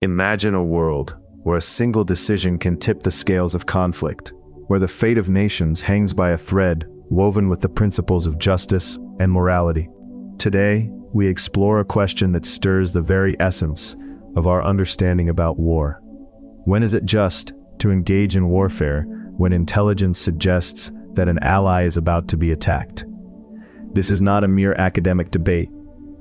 Imagine a world where a single decision can tip the scales of conflict, where the fate of nations hangs by a thread woven with the principles of justice and morality. Today, we explore a question that stirs the very essence of our understanding about war. When is it just to engage in warfare when intelligence suggests that an ally is about to be attacked? This is not a mere academic debate.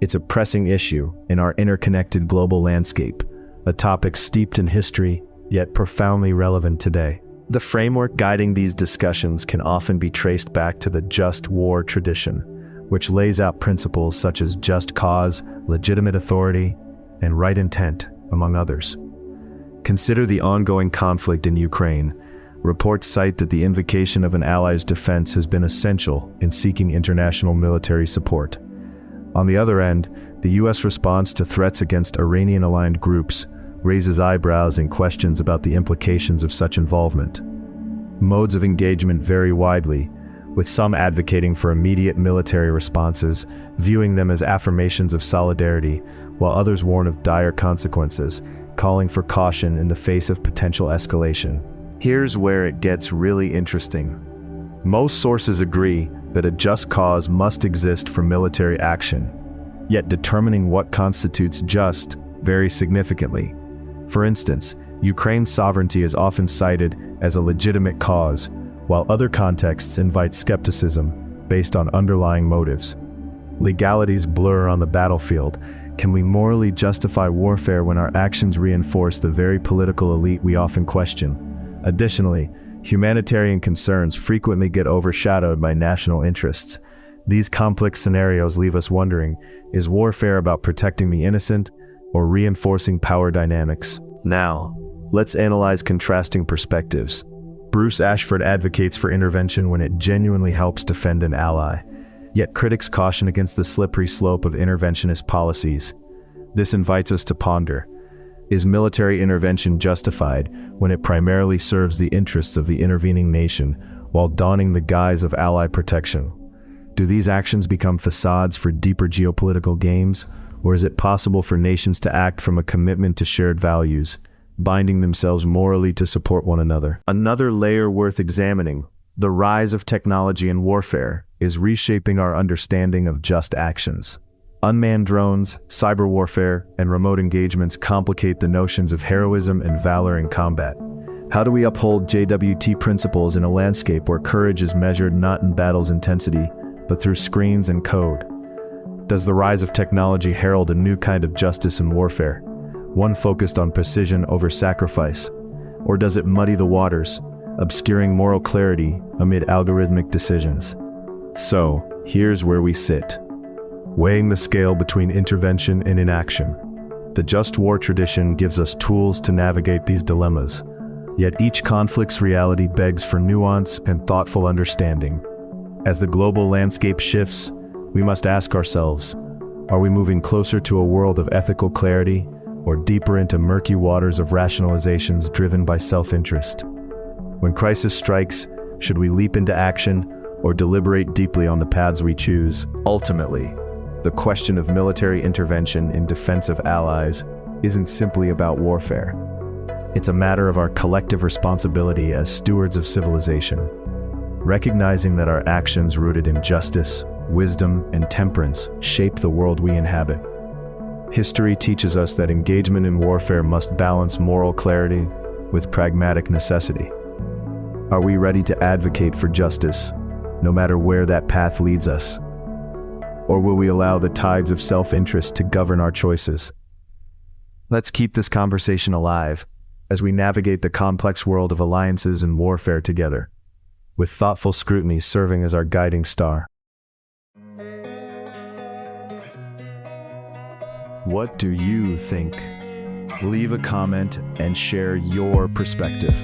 It's a pressing issue in our interconnected global landscape, a topic steeped in history, yet profoundly relevant today. The framework guiding these discussions can often be traced back to the just war tradition, which lays out principles such as just cause, legitimate authority, and right intent, among others. Consider the ongoing conflict in Ukraine. Reports cite that the invocation of an ally's defense has been essential in seeking international military support. On the other end, the U.S. response to threats against Iranian-aligned groups raises eyebrows and questions about the implications of such involvement. Modes of engagement vary widely, with some advocating for immediate military responses, viewing them as affirmations of solidarity, while others warn of dire consequences, calling for caution in the face of potential escalation. Here's where it gets really interesting. Most sources agree that a just cause must exist for military action, yet determining what constitutes just varies significantly. For instance, Ukraine's sovereignty is often cited as a legitimate cause, while other contexts invite skepticism based on underlying motives. Legalities blur on the battlefield. Can we morally justify warfare when our actions reinforce the very political elite we often question? Additionally, humanitarian concerns frequently get overshadowed by national interests. These complex scenarios leave us wondering, is warfare about protecting the innocent or reinforcing power dynamics? Now, let's analyze contrasting perspectives. Bruce Ashford advocates for intervention when it genuinely helps defend an ally, yet critics caution against the slippery slope of interventionist policies. This invites us to ponder, is military intervention justified when it primarily serves the interests of the intervening nation while donning the guise of ally protection? Do these actions become facades for deeper geopolitical games, or is it possible for nations to act from a commitment to shared values, binding themselves morally to support one another? Another layer worth examining, the rise of technology in warfare, is reshaping our understanding of just actions. Unmanned drones, cyber warfare, and remote engagements complicate the notions of heroism and valor in combat. How do we uphold JWT principles in a landscape where courage is measured not in battle's intensity, but through screens and code? Does the rise of technology herald a new kind of justice in warfare, one focused on precision over sacrifice? Or does it muddy the waters, obscuring moral clarity amid algorithmic decisions? So, here's where we sit, weighing the scale between intervention and inaction. The just war tradition gives us tools to navigate these dilemmas, yet each conflict's reality begs for nuance and thoughtful understanding. As the global landscape shifts, we must ask ourselves, are we moving closer to a world of ethical clarity, or deeper into murky waters of rationalizations driven by self-interest? When crisis strikes, should we leap into action or deliberate deeply on the paths we choose? Ultimately, the question of military intervention in defense of allies isn't simply about warfare. It's a matter of our collective responsibility as stewards of civilization, recognizing that our actions rooted in justice, wisdom, and temperance shape the world we inhabit. History teaches us that engagement in warfare must balance moral clarity with pragmatic necessity. Are we ready to advocate for justice, no matter where that path leads us? Or will we allow the tides of self-interest to govern our choices? Let's keep this conversation alive as we navigate the complex world of alliances and warfare together, with thoughtful scrutiny serving as our guiding star. What do you think? Leave a comment and share your perspective.